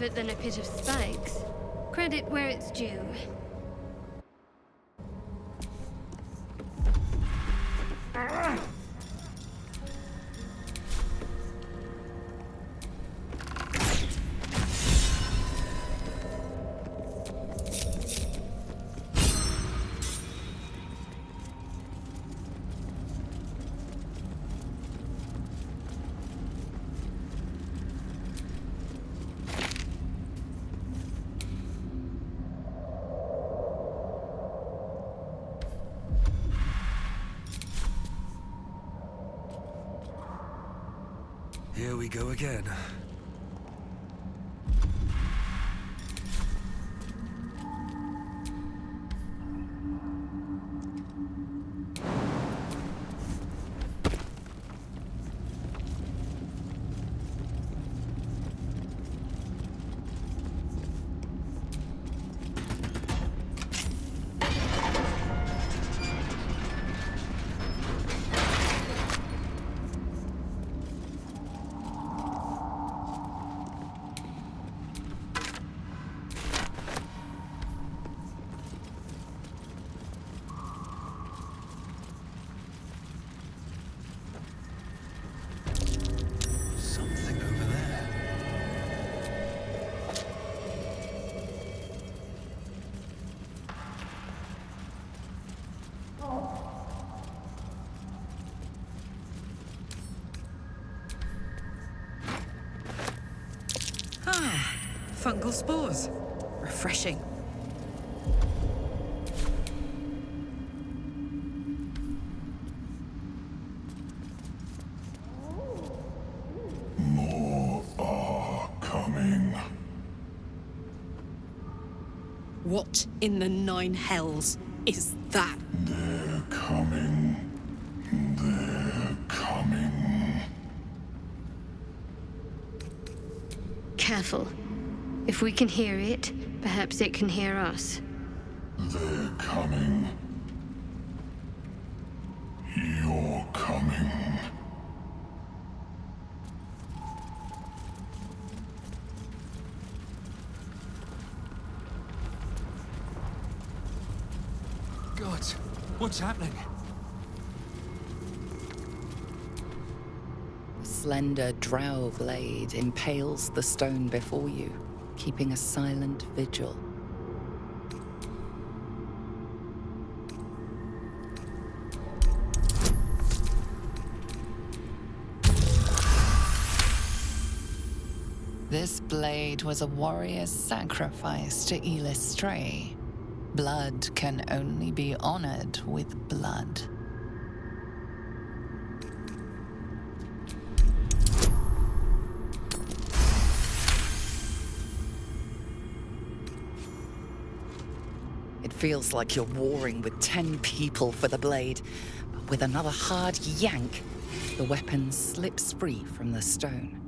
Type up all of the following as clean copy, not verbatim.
effort than a pit of spikes. Credit where it's due. Here we go again. Fungal spores. Refreshing. More are coming. What in the nine hells is that? They're coming. They're coming. Careful. If we can hear it, perhaps it can hear us. They're coming. You're coming. God, what's happening? A slender drow blade impales the stone before you, keeping a silent vigil. This blade was a warrior's sacrifice to Elistray. Blood can only be honored with blood. It feels like you're warring with 10 people for the blade, but with another hard yank, the weapon slips free from the stone.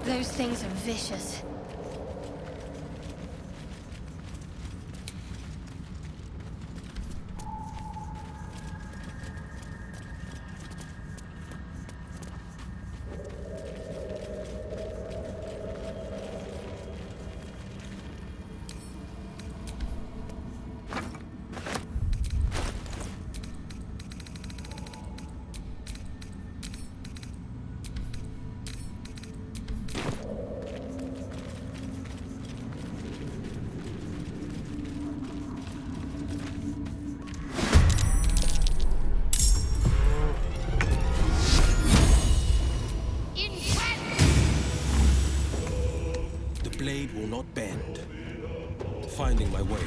Those things are vicious. blade will not bend. Finding my way.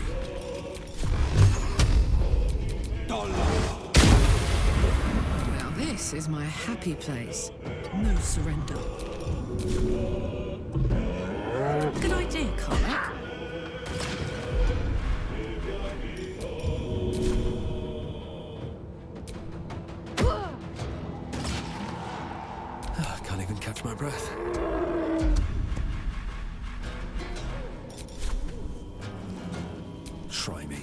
Now this is my happy place. No surrender. Good idea, Karlach. I can't even catch my breath. Try me.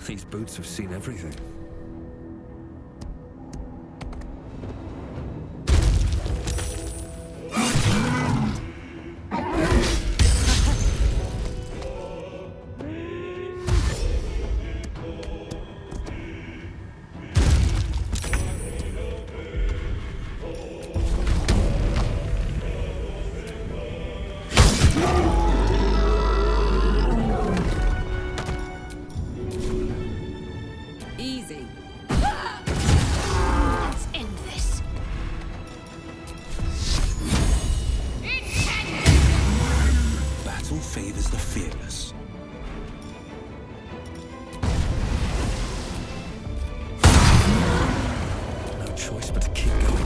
These boots have seen everything. Easy. Let's end this. Battle favors the fearless. No choice but to keep going.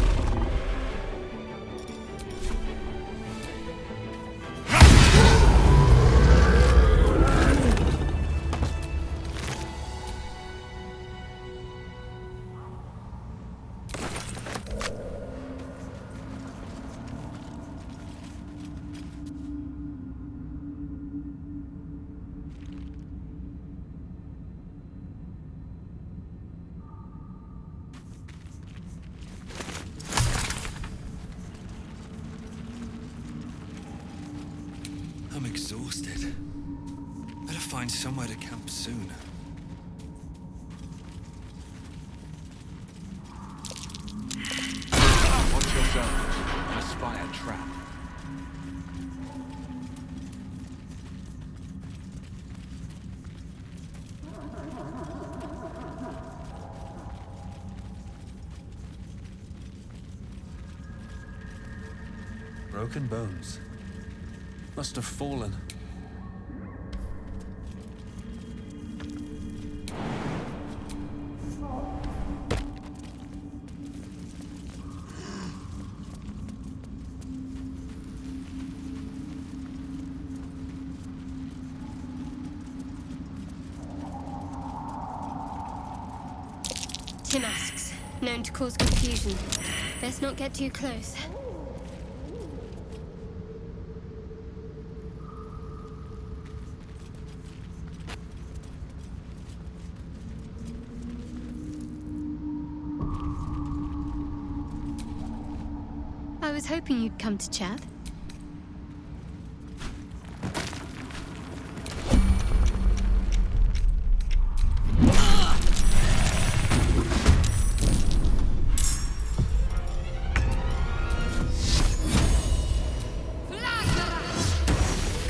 I'm exhausted. Better find somewhere to camp soon. Watch yourself. I spy a trap. Broken bones. Must have fallen. Tin husks, known to cause confusion. Best not get too close. I was hoping you'd come to chat.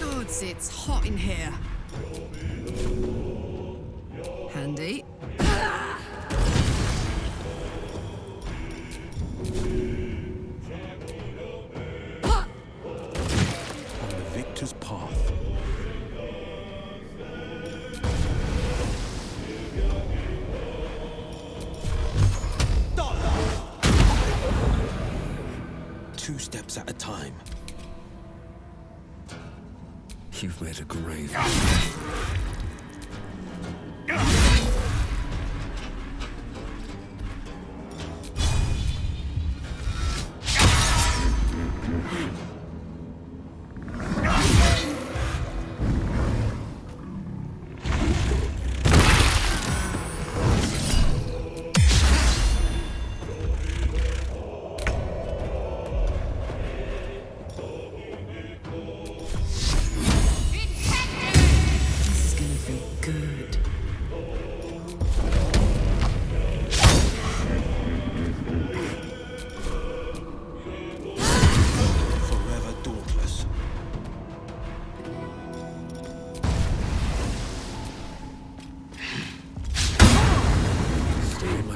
Gods, it's hot in here. Handy. On the victor's path. Two steps at a time. You've made a grave.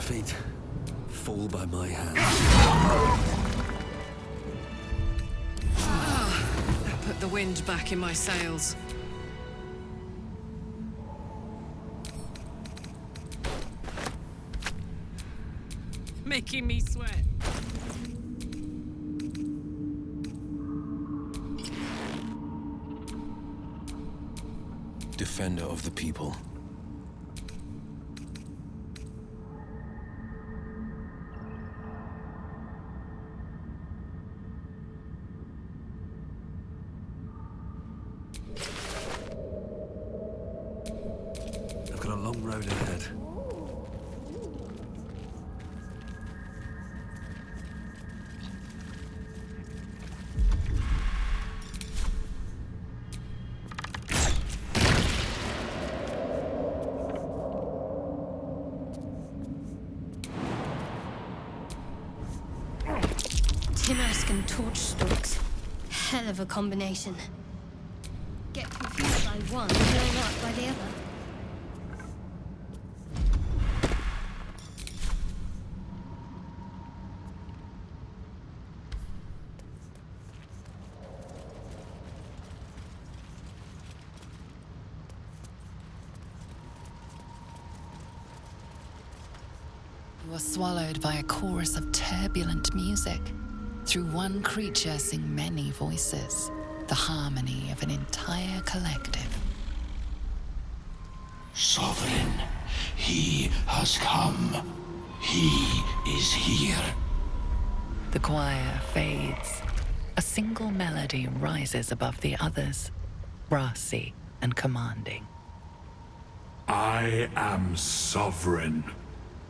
fate fall by my hand. That put the wind back in my sails. Making me sweat. Defender of the people. I've got a long road ahead. Tinask and torch stalks. Hell of a combination. Get confused by one, blown up by the other. You are swallowed by a chorus of turbulent music. Through one creature sing many voices, the harmony of an entire collective. Sovereign, he has come. He is here. The choir fades. A single melody rises above the others, brassy and commanding. I am sovereign.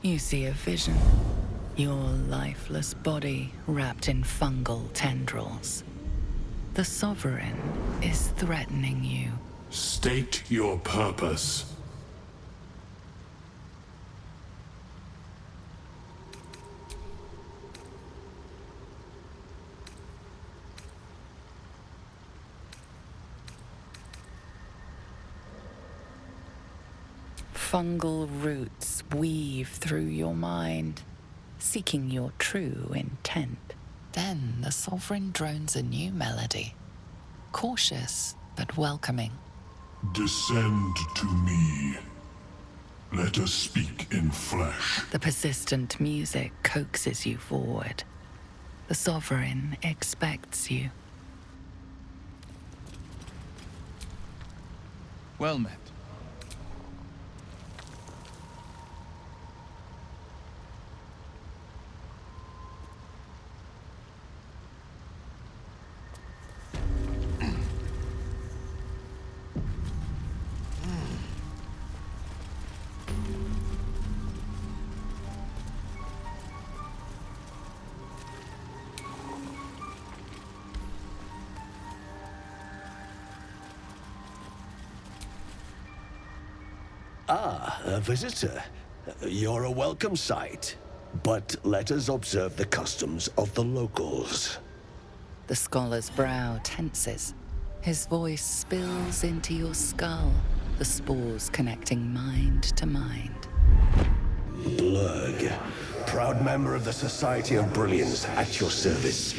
You see a vision. Your lifeless body wrapped in fungal tendrils. The Sovereign is threatening you. State your purpose. Fungal roots weave through your mind, seeking your true intent. Then the Sovereign drones a new melody, cautious but welcoming. Descend to me. Let us speak in flesh. The persistent music coaxes you forward. The Sovereign expects you. Well met. Ah, a visitor. You're a welcome sight. But let us observe the customs of the locals. The scholar's brow tenses. His voice spills into your skull, the spores connecting mind to mind. Blurg, proud member of the Society of Brilliance, at your service.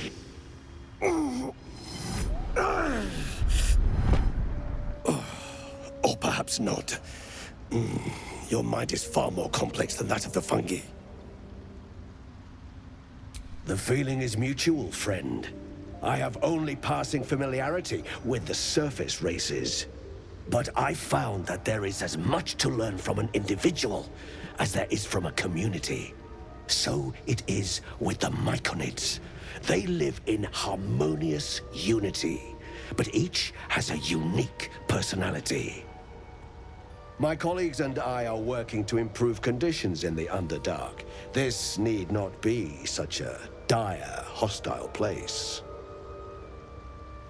Or perhaps not. Your mind is far more complex than that of the fungi. The feeling is mutual, friend. I have only passing familiarity with the surface races. But I found that there is as much to learn from an individual as there is from a community. So it is with the Myconids. They live in harmonious unity, but each has a unique personality. My colleagues and I are working to improve conditions in the Underdark. This need not be such a dire, hostile place.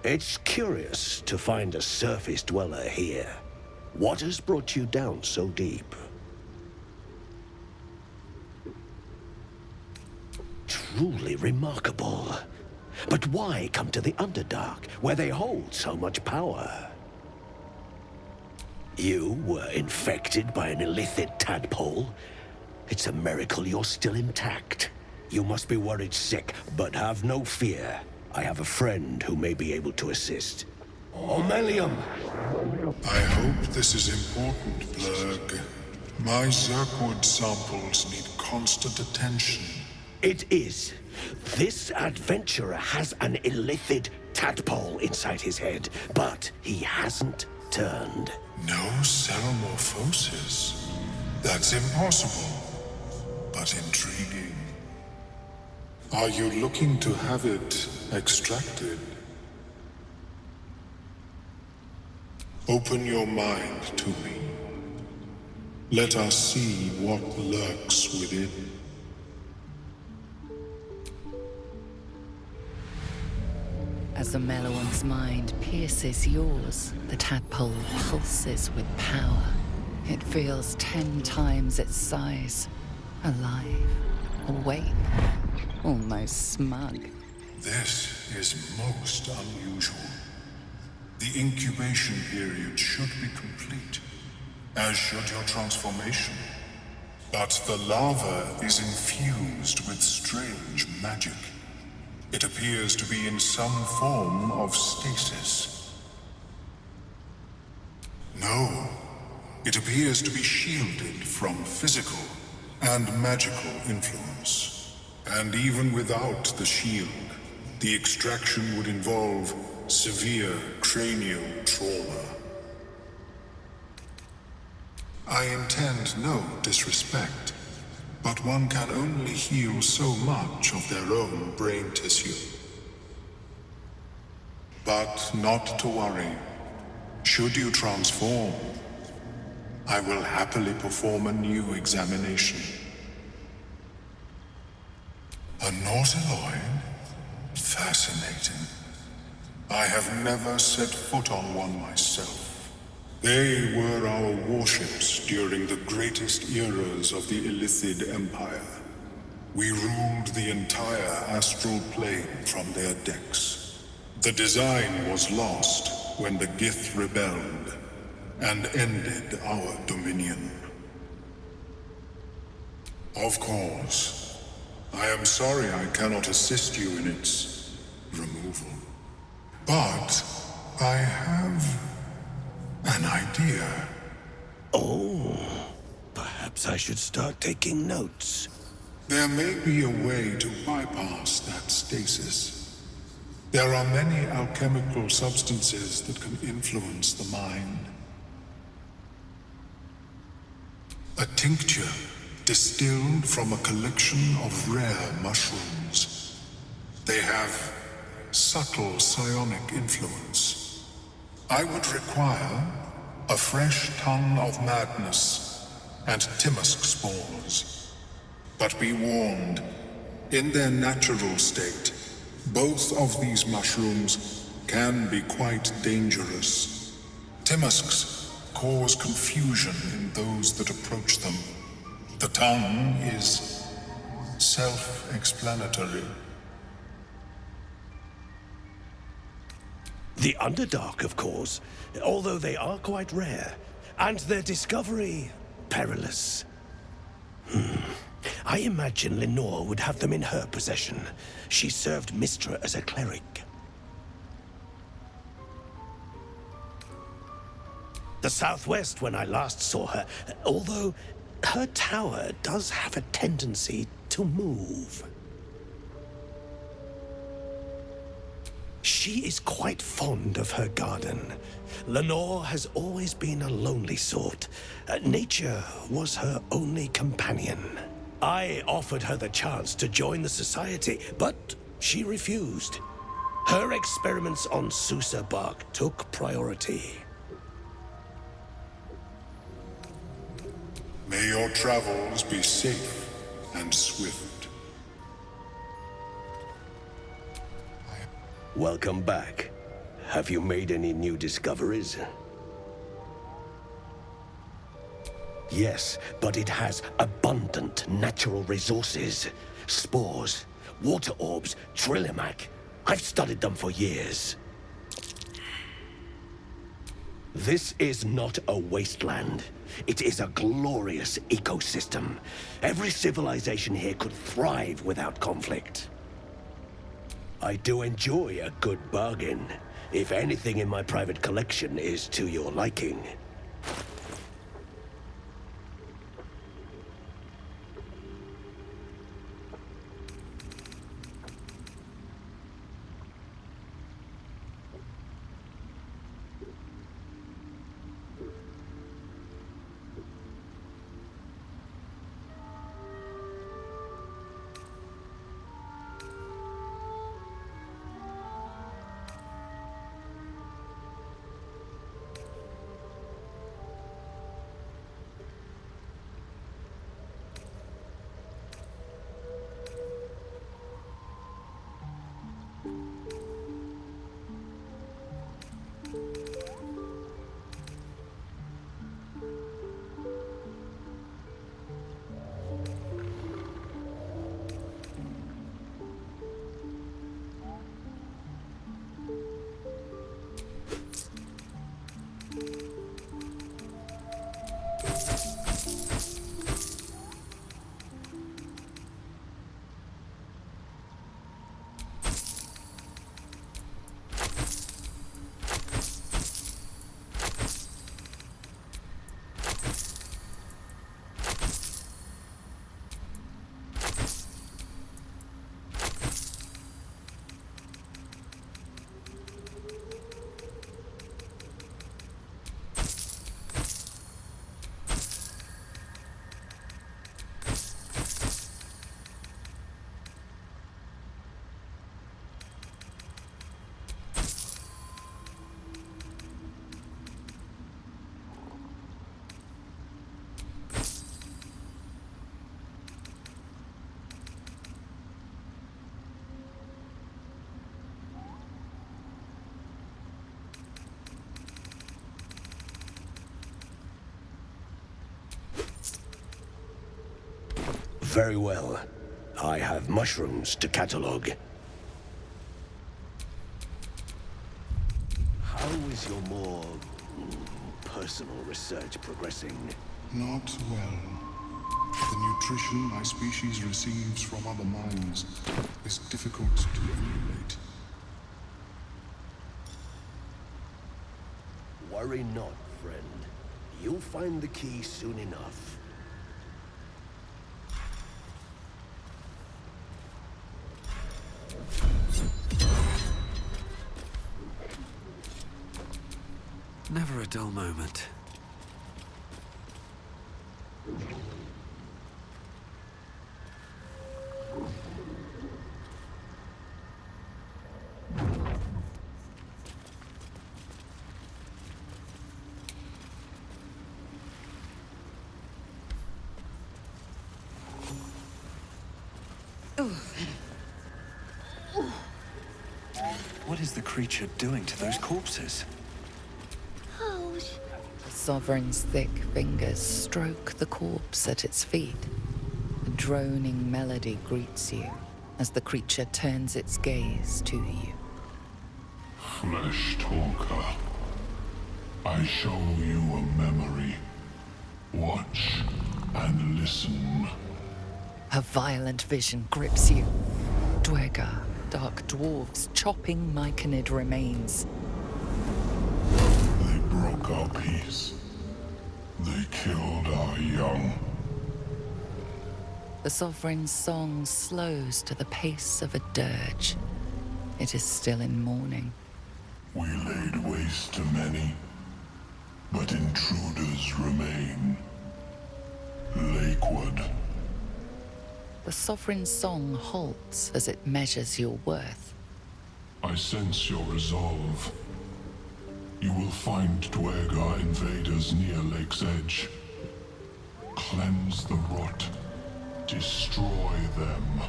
It's curious to find a surface dweller here. What has brought you down so deep? Truly remarkable. But why come to the Underdark, where they hold so much power? You were infected by an illithid tadpole, It's a miracle you're still intact. You must be worried sick, but have no fear. I have a friend who may be able to assist. Omelium! I hope this is important, Blurg. My Zerkwood samples need constant attention. It is. This adventurer has an illithid tadpole inside his head, but he hasn't turned. No cellomorphosis. That's impossible, but intriguing. Are you looking to have it extracted? Open your mind to me. Let us see what lurks within. As the Meloan's mind pierces yours, the tadpole pulses with power. It feels 10 times its size. Alive, awake, almost smug. This is most unusual. The incubation period should be complete, as should your transformation. But the larva is infused with strange magic. It appears to be in some form of stasis. No, it appears to be shielded from physical and magical influence. And even without the shield, the extraction would involve severe cranial trauma. I intend no disrespect, but one can only heal so much of their own brain tissue. But not to worry. Should you transform, I will happily perform a new examination. A Nautiloid? Fascinating. I have never set foot on one myself. They were our warships during the greatest eras of the Illithid Empire. We ruled the entire astral plane from their decks. The design was lost when the Gith rebelled and ended our dominion. Of course, I am sorry I cannot assist you in its removal. But I have an idea. Oh, perhaps I should start taking notes. There may be a way to bypass that stasis. There are many alchemical substances that can influence the mind. A tincture distilled from a collection of rare mushrooms. They have subtle psionic influence. I would require a fresh ton of madness and Timosk spores. But be warned, in their natural state, both of these mushrooms can be quite dangerous. Timosks cause confusion in those that approach them. The tongue is self-explanatory. The Underdark, of course, although they are quite rare, and their discovery perilous. I imagine Lenore would have them in her possession. She served Mystra as a cleric. The southwest when I last saw her, although her tower does have a tendency to move. She is quite fond of her garden. Lenore has always been a lonely sort. Nature was her only companion. I offered her the chance to join the society, but she refused. Her experiments on Susa bark took priority. May your travels be safe and swift. Welcome back. Have you made any new discoveries? Yes, but it has abundant natural resources. Spores, water orbs, Trillimac. I've studied them for years. This is not a wasteland. It is a glorious ecosystem. Every civilization here could thrive without conflict. I do enjoy a good bargain, if anything in my private collection is to your liking. Very well. I have mushrooms to catalog. How is your more personal research progressing? Not well. The nutrition my species receives from other minds is difficult to emulate. Worry not, friend. You'll find the key soon enough. Never a dull moment. What is the creature doing to those corpses? The Sovereign's thick fingers stroke the corpse at its feet. A droning melody greets you as the creature turns its gaze to you. Flesh talker, I show you a memory. Watch and listen. Her violent vision grips you. Dwegar, dark dwarves chopping myconid remains. They broke our peace. They killed our young. The Sovereign's song slows to the pace of a dirge. It is still in mourning. We laid waste to many, but intruders remain. Lakewood. The Sovereign's song halts as it measures your worth. I sense your resolve. You will find Dwegar invaders near Lake's Edge. Cleanse the rot. Destroy them.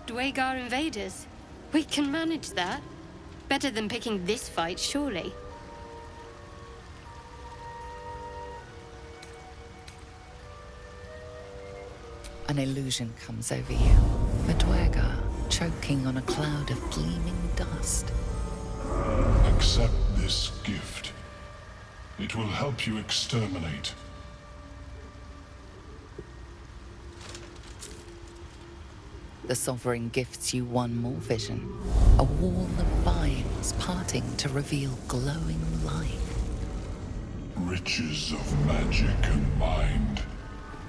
Dwegar invaders? We can manage that. Better than picking this fight, surely. An illusion comes over you. A Dwegar choking on a cloud of gleaming dust. Accept this gift. It will help you exterminate. The Sovereign gifts you one more vision. A wall of vines parting to reveal glowing light. Riches of magic and mind.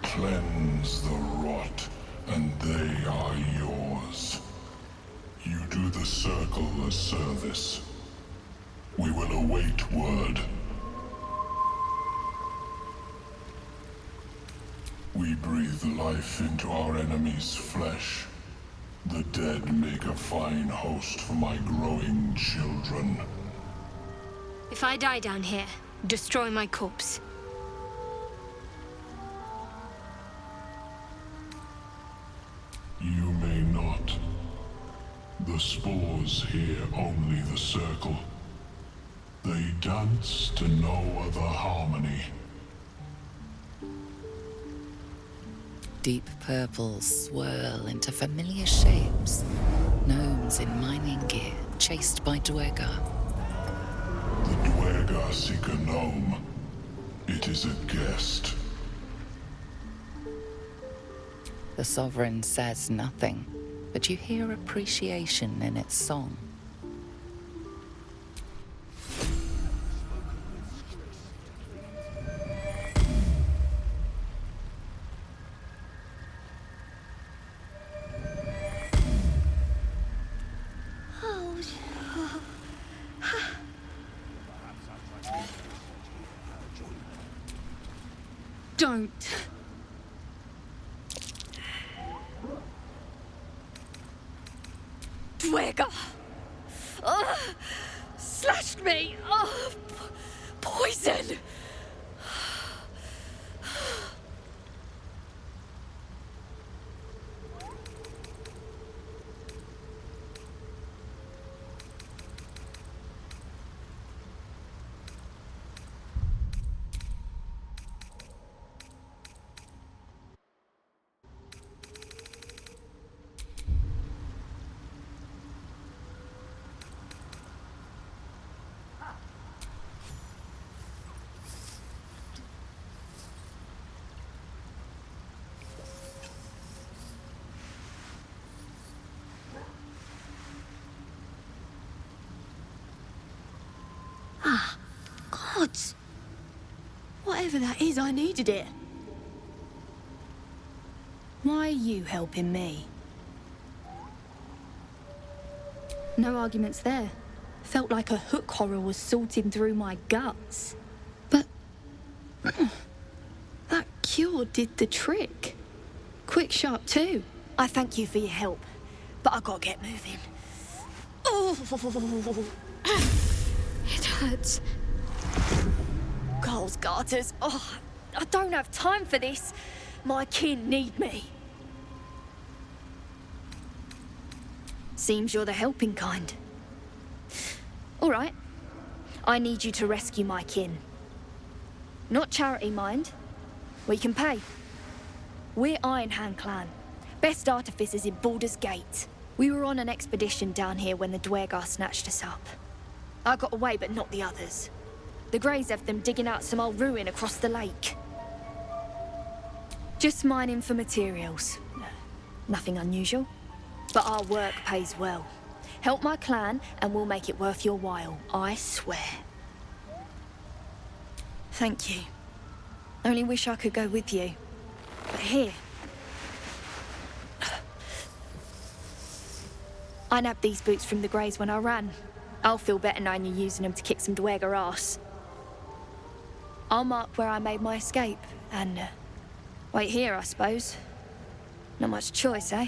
Cleanse the rot, and they are yours. You do the Circle a service. We will await word. We breathe life into our enemy's flesh. The dead make a fine host for my growing children. If I die down here, destroy my corpse. You may not. The spores hear only the Circle. They dance to no other harmony. Deep purples swirl into familiar shapes. Gnomes in mining gear, chased by Dwergar. The Dwergar seek a gnome. It is a guest. The Sovereign says nothing, but you hear appreciation in its song. Don't. Dwergar! Slashed me! Poison! Gods! Whatever that is, I needed it. Why are you helping me? No arguments there. Felt like a hook horror was sorting through my guts. But that cure did the trick. Quick, sharp too. I thank you for your help, but I gotta get moving. Oh, it hurts. Girls' garters. Oh, I don't have time for this. My kin need me. Seems you're the helping kind. All right. I need you to rescue my kin. Not charity, mind. We can pay. We're Iron Hand Clan. Best artificers in Baldur's Gate. We were on an expedition down here when the Dwergar snatched us up. I got away, but not the others. The Greys have them digging out some old ruin across the lake. Just mining for materials. Nothing unusual. But our work pays well. Help my clan and we'll make it worth your while, I swear. Thank you. Only wish I could go with you. But here... I nabbed these boots from the Greys when I ran. I'll feel better knowing you're using them to kick some Dwergar ass. I'll mark where I made my escape, and wait here, I suppose. Not much choice, eh?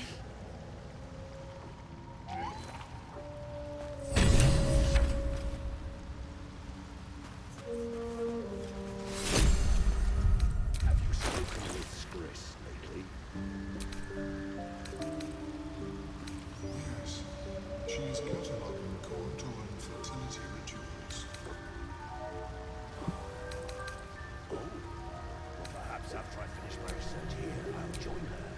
Have you spoken with Skris lately? Yes, she is cataloging contour and fertility rituals. Oh, well, perhaps after I finish my research here, I'll join her.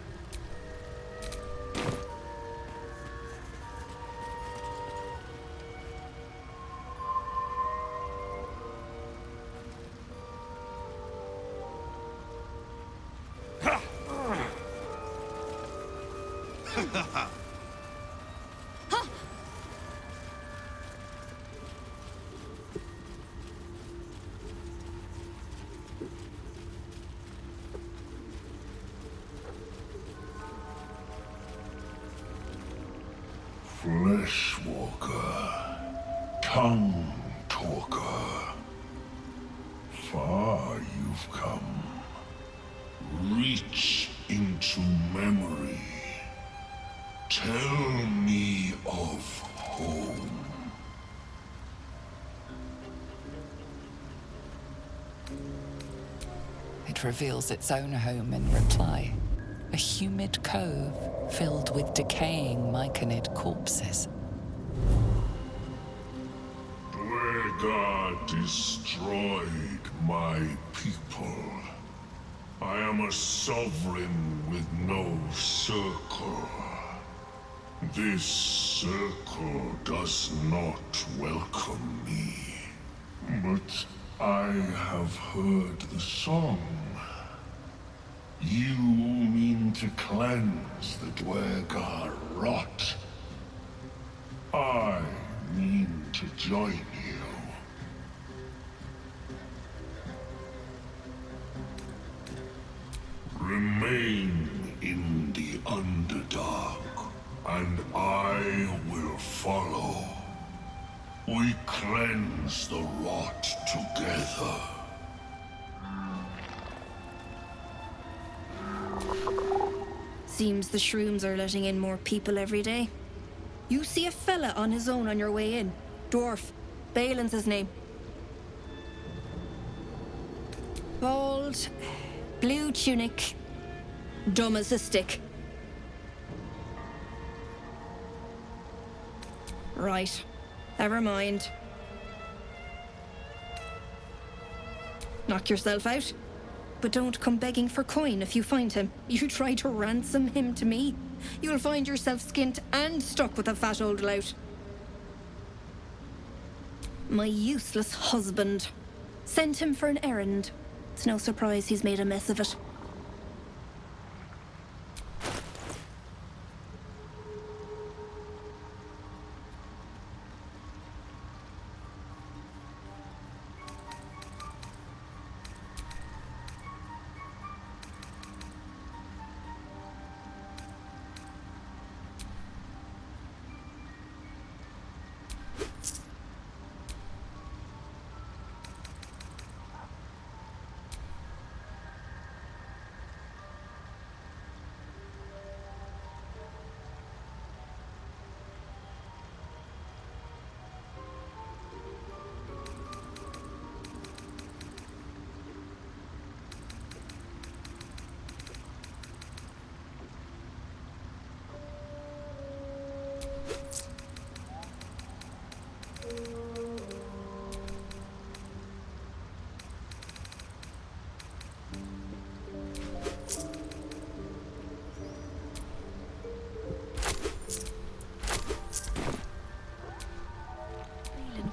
Fleshwalker, tongue talker. Far you've come. Reach into memory. Tell me of home. It reveals its own home in reply. A humid cove filled with decaying myconid corpses. Dwegar destroyed my people. I am a sovereign with no circle. This circle does not welcome me. But I have heard the song. You mean to cleanse the Dwegar rot. I mean to join you. Remain in the Underdark, and I will follow. We cleanse the rot together. Seems the shrooms are letting in more people every day. You see a fella on his own on your way in. Dwarf. Balin's his name. Bald, blue tunic, dumb as a stick. Right. Never mind. Knock yourself out. But don't come begging for coin if you find him. You try to ransom him to me, you'll find yourself skint and stuck with a fat old lout. My useless husband. Sent him for an errand. It's no surprise he's made a mess of it.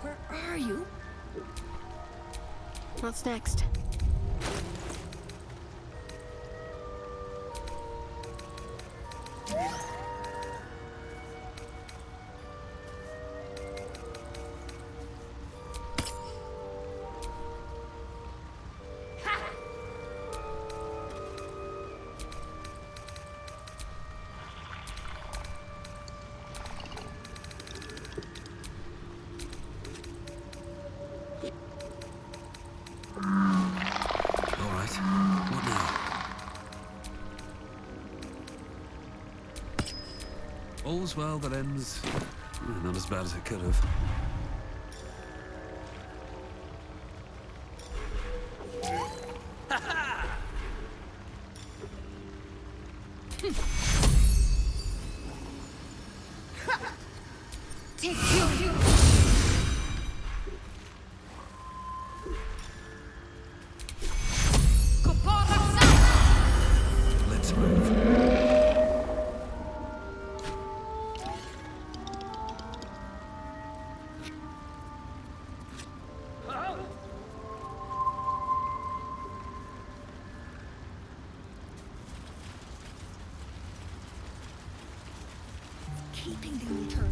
Where are you? What's next? All's well that ends not as bad as it could have. Take you. Let's move. keeping the altar.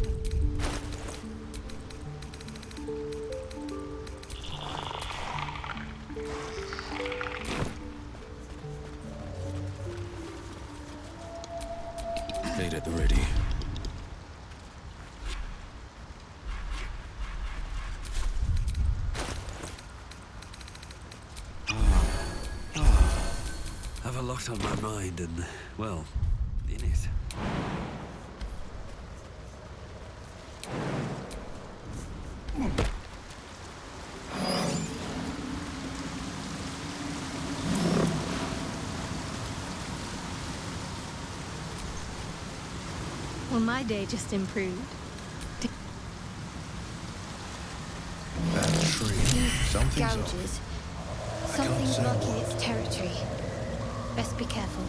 Aid at the ready. Have a lot on my mind and, well, in it. Well, my day just improved. That tree. Something's up. Gouges. I can't Something's say blocking what. its territory. Best be careful.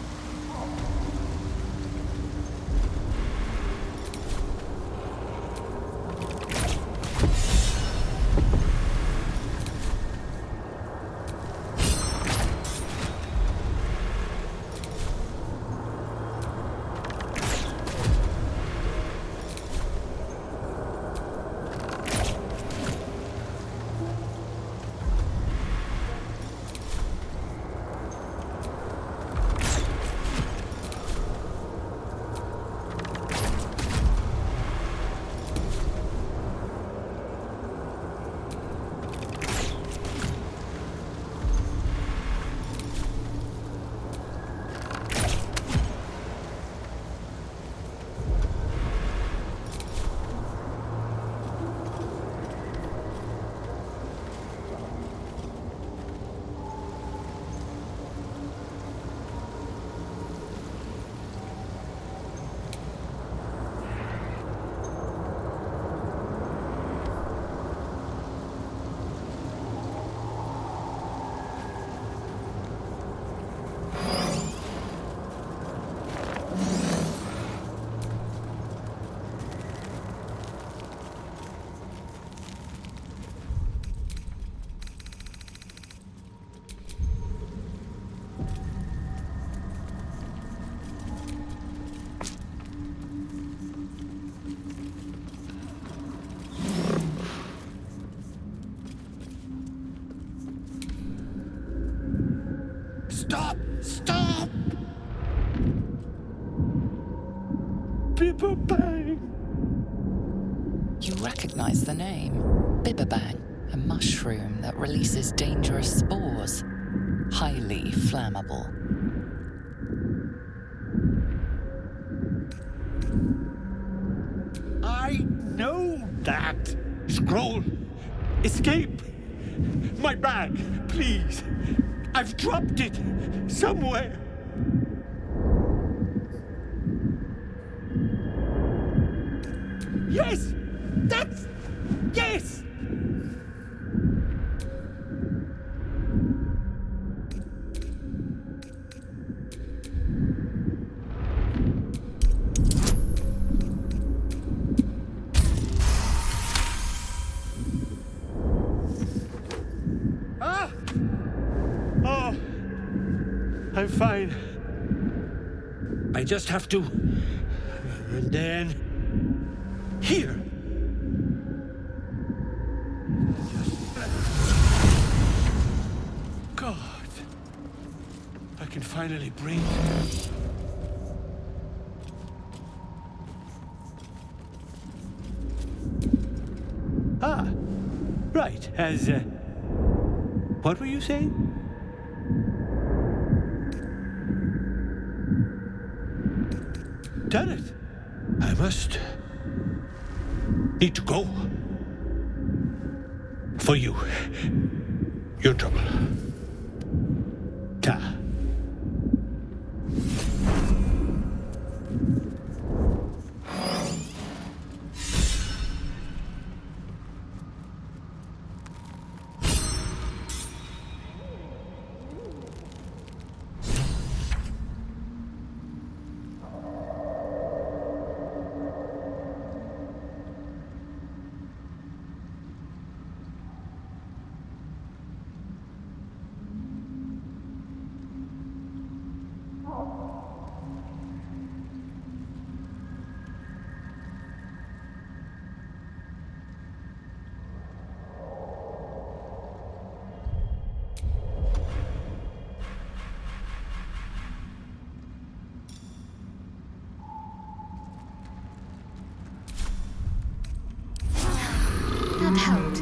Stop! Stop! Bibberbang! You recognize the name. Bibberbang, a mushroom that releases dangerous spores. Highly flammable. I know that! Scroll! Escape! My bag, please! I've dropped it somewhere! Yes! That's... Yes! Ah! Oh, I'm fine. I just have to... And then... Here! God. I can finally breathe. Ah, right, what were you saying? Done it. I must... need to go. For you. Your trouble. Ta. not held.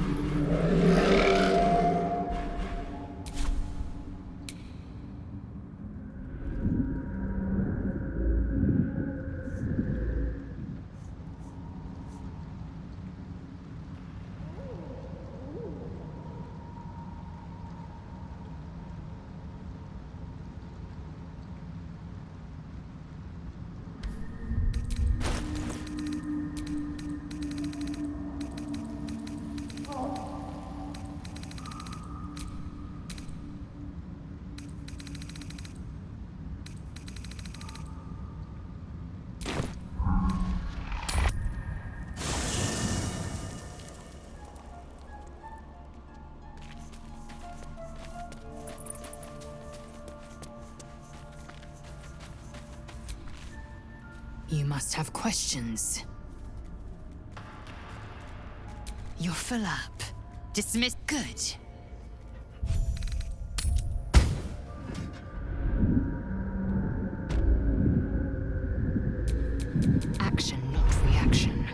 You must have questions. You're full up. Dismissed. Good. Action, not reaction.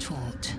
Taught.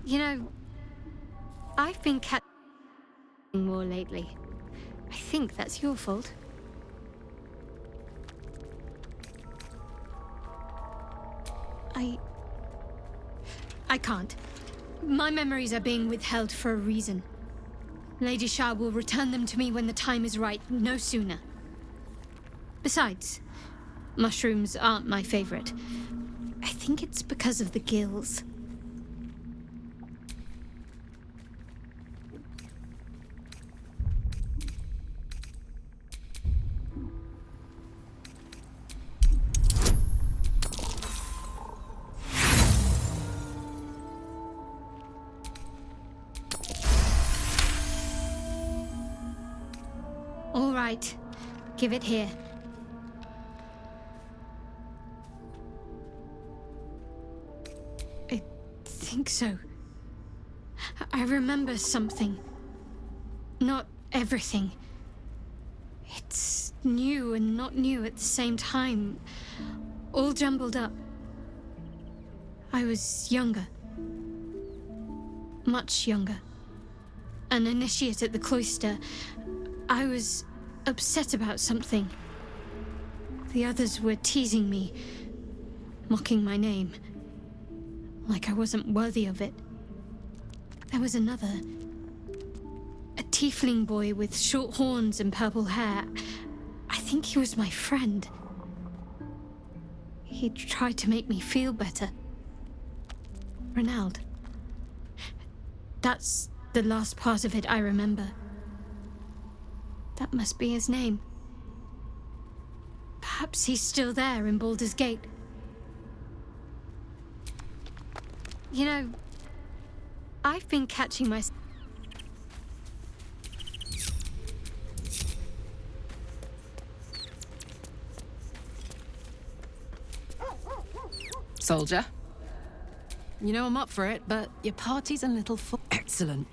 You know, I've been catching more lately. I think that's your fault. I can't. My memories are being withheld for a reason. Lady Shah will return them to me when the time is right, no sooner. Besides, mushrooms aren't my favorite. I think it's because of the gills. All right, give it here. I think so. I remember something. Not everything. It's new and not new at the same time. All jumbled up. I was younger. Much younger. An initiate at the cloister. I was upset about something. The others were teasing me, mocking my name, like I wasn't worthy of it. There was another. A tiefling boy with short horns and purple hair. I think he was my friend. He tried to make me feel better. Renald. That's the last part of it I remember. That must be his name. Perhaps he's still there in Baldur's Gate. You know, I've been catching myself. Soldier. You know I'm up for it, but your party's a little full. Excellent.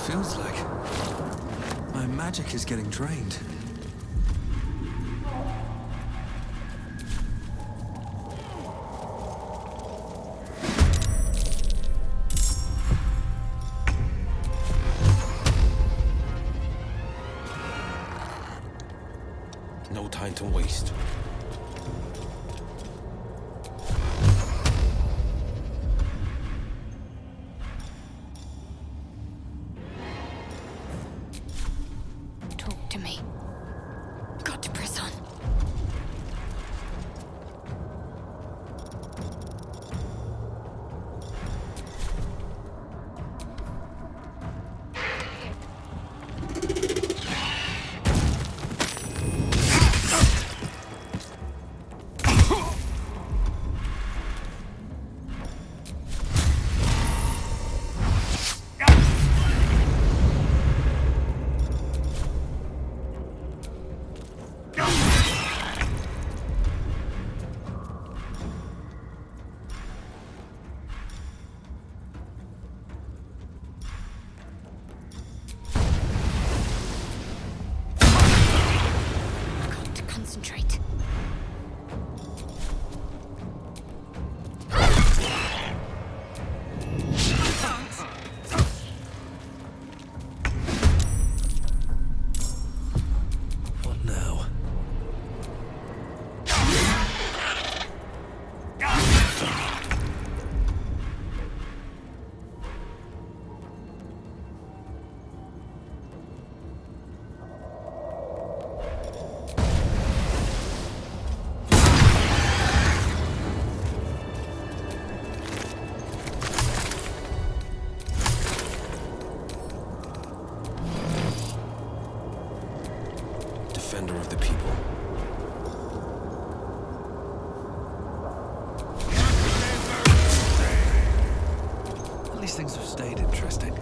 Feels like my magic is getting drained. No time to waste. Talk to me. Got to press on. Concentrate. What now? Defender of the people. At least things have stayed interesting.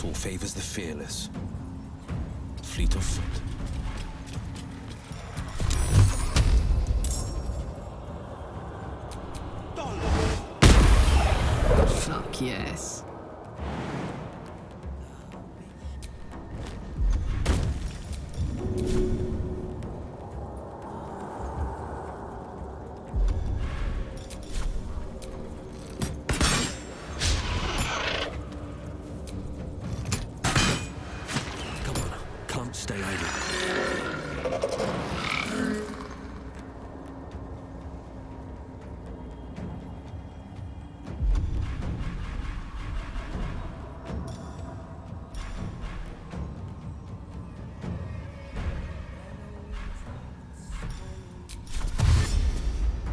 council favors the fearless, fleet of foot. Fuck yes. Stay idle.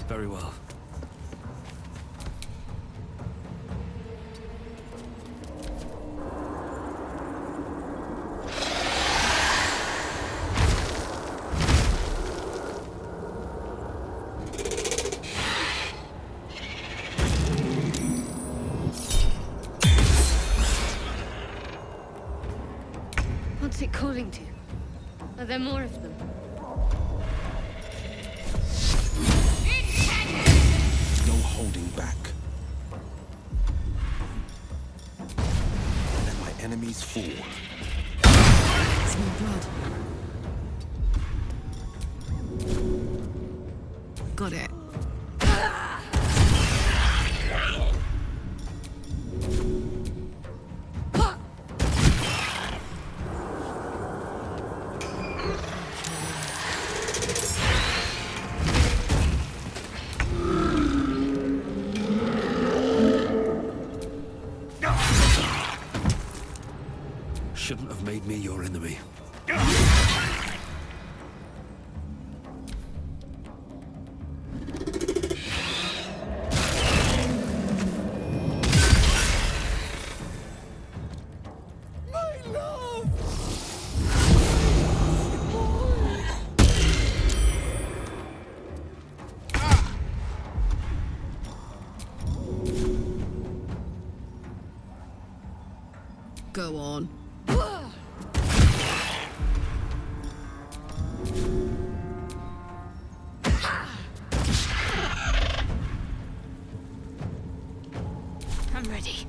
Very well. What's it calling to? Are there more of them? No holding back. Let my enemies fall. It's more blood. Got it. Shouldn't have made me your enemy. Go on. I'm ready.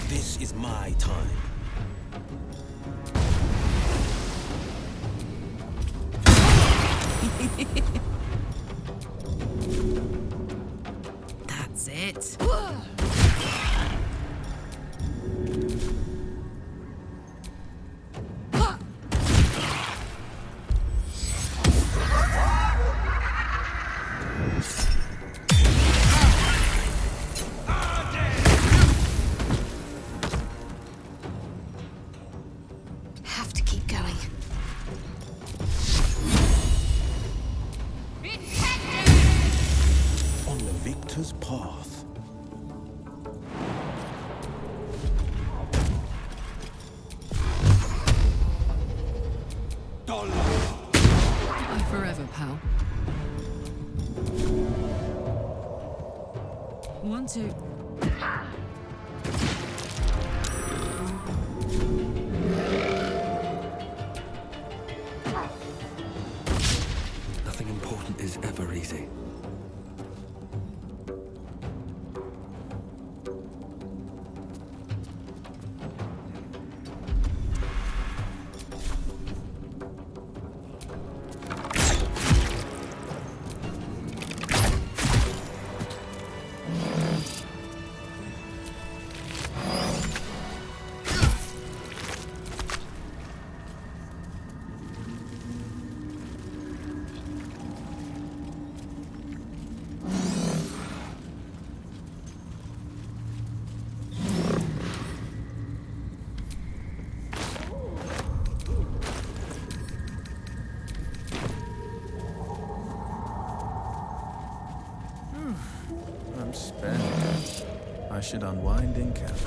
This is my time. That's it. Have to keep going. On the victor's path. Bye forever, pal. 1, 2. Nothing important is ever easy. I'm spent. I should unwind in camp.